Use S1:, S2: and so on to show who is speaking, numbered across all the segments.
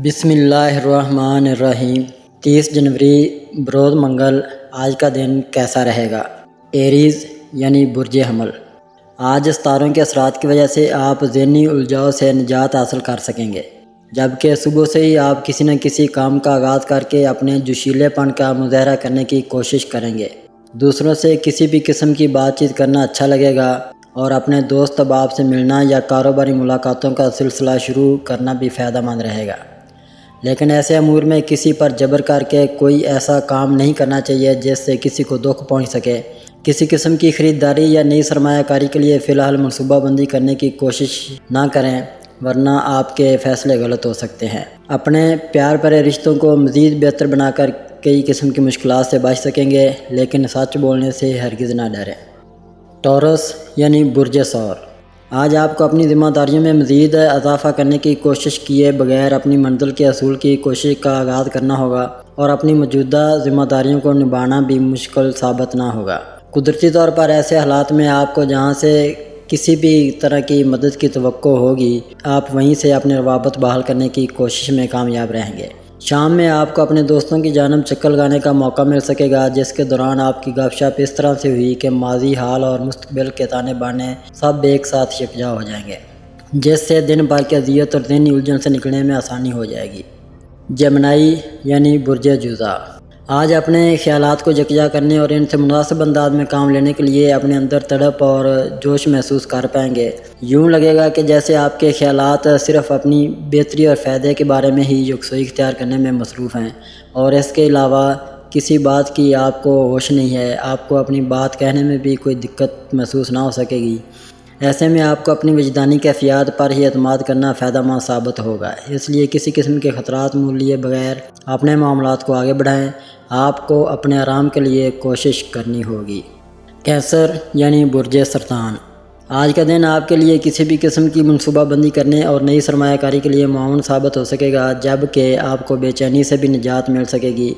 S1: بسم اللہ الرحمن الرحیم۔ 30 جنوری بروز منگل۔ آج کا دن کیسا رہے گا؟ ایریز یعنی برج حمل۔ آج ستاروں کے اثرات کی وجہ سے آپ ذہنی الجھاؤ سے نجات حاصل کر سکیں گے، جبکہ صبح سے ہی آپ کسی نہ کسی کام کا آغاز کر کے اپنے جوشیلے پن کا مظاہرہ کرنے کی کوشش کریں گے۔ دوسروں سے کسی بھی قسم کی بات چیت کرنا اچھا لگے گا اور اپنے دوست احباب سے ملنا یا کاروباری ملاقاتوں کا سلسلہ شروع کرنا بھی فائدہ مند رہے گا۔ لیکن ایسے امور میں کسی پر جبر کر کے کوئی ایسا کام نہیں کرنا چاہیے جس سے کسی کو دکھ پہنچ سکے۔ کسی قسم کی خریداری یا نئی سرمایہ کاری کے لیے فی الحال منصوبہ بندی کرنے کی کوشش نہ کریں، ورنہ آپ کے فیصلے غلط ہو سکتے ہیں۔ اپنے پیار بھرے رشتوں کو مزید بہتر بنا کر کئی قسم کی مشکلات سے بچ سکیں گے، لیکن سچ بولنے سے ہرگز نہ ڈریں۔ ٹورس یعنی برج ثور۔ آج آپ کو اپنی ذمہ داریوں میں مزید اضافہ کرنے کی کوشش کیے بغیر اپنی منزل کے حصول کی کوشش کا آغاز کرنا ہوگا، اور اپنی موجودہ ذمہ داریوں کو نبھانا بھی مشکل ثابت نہ ہوگا۔ قدرتی طور پر ایسے حالات میں آپ کو جہاں سے کسی بھی طرح کی مدد کی توقع ہوگی، آپ وہیں سے اپنے روابط بحال کرنے کی کوشش میں کامیاب رہیں گے۔ شام میں آپ کو اپنے دوستوں کی جانب چکر لگانے کا موقع مل سکے گا، جس کے دوران آپ کی گپ شپ اس طرح سے ہوئی کہ ماضی، حال اور مستقبل کے تانے بانے سب ایک ساتھ یکجا ہو جائیں گے، جس سے دن بھر کی اذیت اور ذہنی الجھن سے نکلنے میں آسانی ہو جائے گی۔ جمنائی یعنی برج جوزا۔ آج اپنے خیالات کو یکجا کرنے اور ان سے مناسب انداز میں کام لینے کے لیے اپنے اندر تڑپ اور جوش محسوس کر پائیں گے۔ یوں لگے گا کہ جیسے آپ کے خیالات صرف اپنی بہتری اور فائدے کے بارے میں ہی یکسوئی اختیار کرنے میں مصروف ہیں، اور اس کے علاوہ کسی بات کی آپ کو ہوش نہیں ہے۔ آپ کو اپنی بات کہنے میں بھی کوئی دقت محسوس نہ ہو سکے گی۔ ایسے میں آپ کو اپنی وجدانی کیفیات پر ہی اعتماد کرنا فائدہ مند ثابت ہوگا، اس لیے کسی قسم کے خطرات مول لیے بغیر اپنے معاملات کو آگے بڑھائیں۔ آپ کو اپنے آرام کے لیے کوشش کرنی ہوگی۔ کینسر یعنی برج سرطان۔ آج کا دن آپ کے لیے کسی بھی قسم کی منصوبہ بندی کرنے اور نئی سرمایہ کاری کے لیے معاون ثابت ہو سکے گا، جبکہ آپ کو بے چینی سے بھی نجات مل سکے گی۔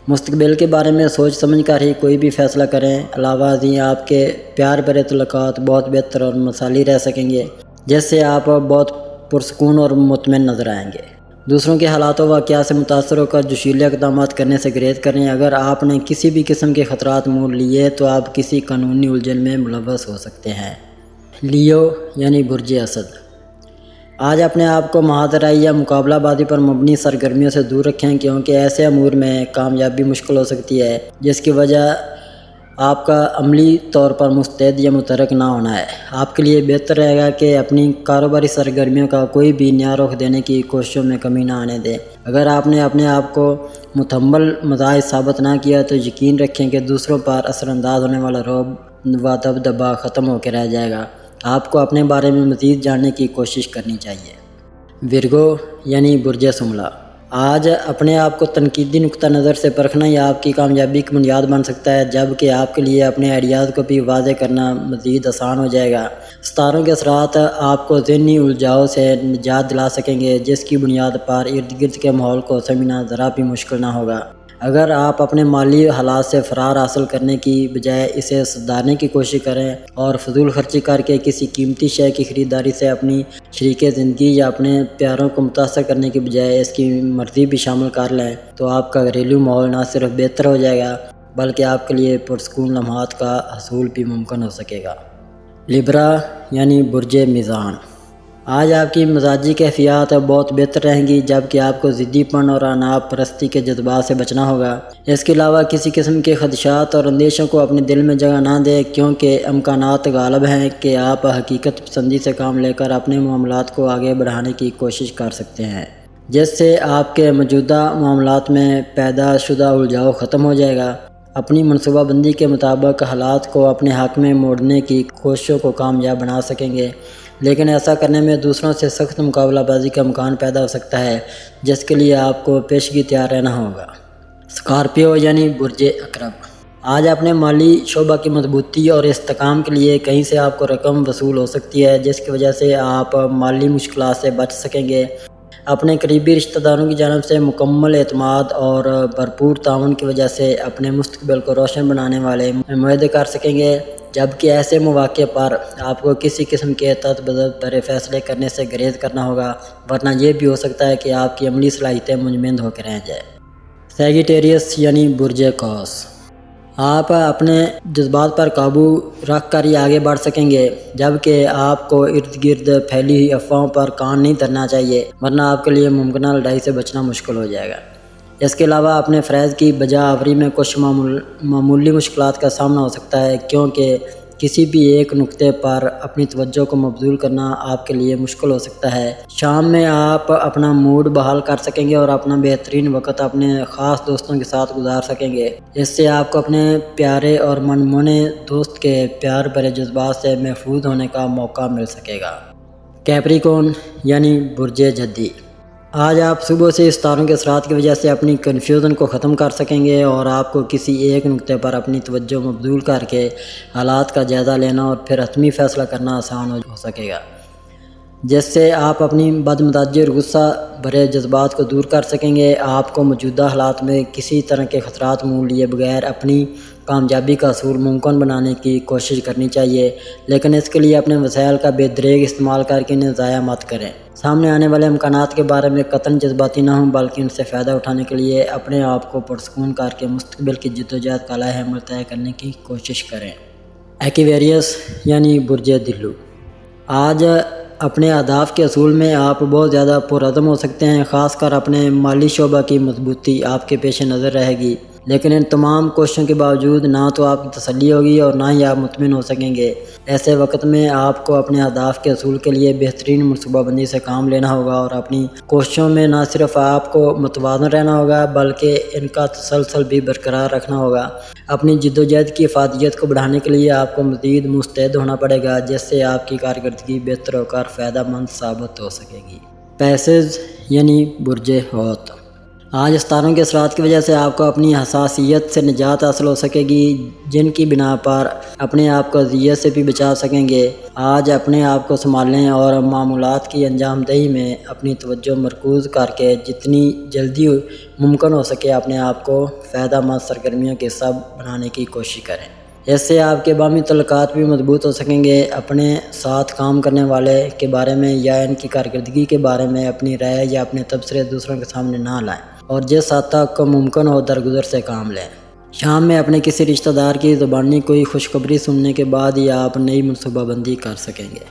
S1: مستقبل کے بارے میں سوچ سمجھ کر ہی کوئی بھی فیصلہ کریں۔ علاوہ ازیں آپ کے پیار بھرے تعلقات بہت بہتر اور مثالی رہ سکیں گے، جس سے آپ بہت پرسکون اور مطمئن نظر آئیں گے۔ دوسروں کے حالات و واقعات سے متاثر ہو کر جوشیلے اقدامات کرنے سے گریز کریں۔ اگر آپ نے کسی بھی قسم کے خطرات مول لیے تو آپ کسی قانونی الجھن میں ملوث ہو سکتے ہیں۔ لیو یعنی برج اسد۔ آج اپنے آپ کو مہادرائی یا مقابلہ بازی پر مبنی سرگرمیوں سے دور رکھیں، کیونکہ ایسے امور میں کامیابی مشکل ہو سکتی ہے، جس کی وجہ آپ کا عملی طور پر مستعد یا متحرک نہ ہونا ہے۔ آپ کے لیے بہتر رہے گا کہ اپنی کاروباری سرگرمیوں کا کوئی بھی نیا رخ دینے کی کوششوں میں کمی نہ آنے دیں۔ اگر آپ نے اپنے آپ کو متحمل مزاج ثابت نہ کیا تو یقین رکھیں کہ دوسروں پر اثر انداز ہونے والا رعب و دبدبا ختم ہو کے رہ جائے گا۔ آپ کو اپنے بارے میں مزید جاننے کی کوشش کرنی چاہیے۔ ورگو یعنی برج سملا۔ آج اپنے آپ کو تنقیدی نقطہ نظر سے پرکھنا ہی آپ کی کامیابی کی بنیاد بن سکتا ہے، جبکہ آپ کے لیے اپنے آئیڈیاز کو بھی واضح کرنا مزید آسان ہو جائے گا۔ ستاروں کے اثرات آپ کو ذہنی الجھاؤ سے نجات دلا سکیں گے، جس کی بنیاد پر ارد گرد کے ماحول کو سمجھنا ذرا بھی مشکل نہ ہوگا۔ اگر آپ اپنے مالی حالات سے فرار حاصل کرنے کی بجائے اسے سدھارنے کی کوشش کریں اور فضول خرچی کر کے کسی قیمتی شے کی خریداری سے اپنی شریک زندگی یا اپنے پیاروں کو متاثر کرنے کی بجائے اس کی مرضی بھی شامل کر لیں تو آپ کا گھریلو ماحول نہ صرف بہتر ہو جائے گا بلکہ آپ کے لیے پرسکون لمحات کا حصول بھی ممکن ہو سکے گا۔ لیبرا یعنی برج میزان۔ آج آپ کی مزاجی کیفیات بہت بہتر رہیں گی، جبکہ آپ کو ضدی پن اور اناپ پرستی کے جذبات سے بچنا ہوگا۔ اس کے علاوہ کسی قسم کے خدشات اور اندیشوں کو اپنے دل میں جگہ نہ دیں، کیونکہ امکانات غالب ہیں کہ آپ حقیقت پسندی سے کام لے کر اپنے معاملات کو آگے بڑھانے کی کوشش کر سکتے ہیں، جس سے آپ کے موجودہ معاملات میں پیدا شدہ الجھاؤ ختم ہو جائے گا۔ اپنی منصوبہ بندی کے مطابق حالات کو اپنے حق میں موڑنے کی کوششوں کو کامیاب بنا سکیں گے، لیکن ایسا کرنے میں دوسروں سے سخت مقابلہ بازی کا امکان پیدا ہو سکتا ہے، جس کے لیے آپ کو پیشگی تیار رہنا ہوگا۔ اسکارپیو یعنی برج عقرب۔ آج اپنے مالی شعبہ کی مضبوطی اور استحکام کے لیے کہیں سے آپ کو رقم وصول ہو سکتی ہے، جس کی وجہ سے آپ مالی مشکلات سے بچ سکیں گے۔ اپنے قریبی رشتہ داروں کی جانب سے مکمل اعتماد اور بھرپور تعاون کی وجہ سے اپنے مستقبل کو روشن بنانے والے معاہدے کر سکیں گے۔ جبکہ ایسے مواقع پر آپ کو کسی قسم کے تذبذب بھرے فیصلے کرنے سے گریز کرنا ہوگا، ورنہ یہ بھی ہو سکتا ہے کہ آپ کی عملی صلاحیتیں منجمد ہو کے رہ جائیں۔ سیجیٹیریس یعنی برج قوس، آپ اپنے جذبات پر قابو رکھ کر ہی آگے بڑھ سکیں گے، جبکہ آپ کو ارد گرد پھیلی ہوئی افواہوں پر کان نہیں دھرنا چاہیے، ورنہ آپ کے لیے ممکنہ لڑائی سے بچنا مشکل ہو جائے گا۔ اس کے علاوہ اپنے فریض کی بجا آوری میں کچھ معمولی مشکلات کا سامنا ہو سکتا ہے، کیونکہ کسی بھی ایک نقطے پر اپنی توجہ کو مبذول کرنا آپ کے لیے مشکل ہو سکتا ہے۔ شام میں آپ اپنا موڈ بحال کر سکیں گے اور اپنا بہترین وقت اپنے خاص دوستوں کے ساتھ گزار سکیں گے۔ اس سے آپ کو اپنے پیارے اور منمونے دوست کے پیار بھرے جذبات سے محفوظ ہونے کا موقع مل سکے گا۔ کیپریکون یعنی برج جدی، آج آپ صبح سے ستاروں کے اثرات کی وجہ سے اپنی کنفیوژن کو ختم کر سکیں گے اور آپ کو کسی ایک نقطے پر اپنی توجہ مبذول کر کے حالات کا جائزہ لینا اور پھر حتمی فیصلہ کرنا آسان ہو سکے گا، جس سے آپ اپنی بدمزاجی اور غصہ بھرے جذبات کو دور کر سکیں گے۔ آپ کو موجودہ حالات میں کسی طرح کے خطرات مول لیے بغیر اپنی کامیابی کا حصول ممکن بنانے کی کوشش کرنی چاہیے، لیکن اس کے لیے اپنے وسائل کا بے دریغ استعمال کر کے انہیں ضائع مت کریں۔ سامنے آنے والے امکانات کے بارے میں قطعاً جذباتی نہ ہوں، بلکہ ان سے فائدہ اٹھانے کے لیے اپنے آپ کو پرسکون کر کے مستقبل کی جدوجہد کا لائحہ عمل طے کرنے کی کوشش کریں۔ ایکویریس یعنی برج دلو، آج اپنے اہداف کے حصول میں آپ بہت زیادہ پرعزم ہو سکتے ہیں، خاص کر اپنے مالی شعبہ کی مضبوطی آپ کے پیش نظر رہے گی، لیکن ان تمام کوششوں کے باوجود نہ تو آپ کی تسلی ہوگی اور نہ ہی آپ مطمئن ہو سکیں گے۔ ایسے وقت میں آپ کو اپنے اہداف کے حصول کے لیے بہترین منصوبہ بندی سے کام لینا ہوگا اور اپنی کوششوں میں نہ صرف آپ کو متوازن رہنا ہوگا بلکہ ان کا تسلسل بھی برقرار رکھنا ہوگا۔ اپنی جدوجہد کی افادیت کو بڑھانے کے لیے آپ کو مزید مستعد ہونا پڑے گا، جس سے آپ کی کارکردگی بہتر ہو کر فائدہ مند ثابت ہو سکے گی۔ پیسز یعنی برج حوت، آج ستاروں کے اثرات کی وجہ سے آپ کو اپنی حساسیت سے نجات حاصل ہو سکے گی، جن کی بنا پر اپنے آپ کو اذیت سے بھی بچا سکیں گے۔ آج اپنے آپ کو سنبھالنے اور معمولات کی انجام دہی میں اپنی توجہ مرکوز کر کے جتنی جلدی ممکن ہو سکے اپنے آپ کو فائدہ مند سرگرمیوں کے حصہ بنانے کی کوشش کریں۔ اس سے آپ کے باہمی تعلقات بھی مضبوط ہو سکیں گے۔ اپنے ساتھ کام کرنے والے کے بارے میں یا ان کی کارکردگی کے بارے میں اپنی رائے یا اپنے تبصرے دوسروں کے سامنے نہ لائیں اور جس حد تک ممکن ہو درگزر سے کام لیں۔ شام میں اپنے کسی رشتہ دار کی زبانی کوئی خوشخبری سننے کے بعد ہی آپ نئی منصوبہ بندی کر سکیں گے۔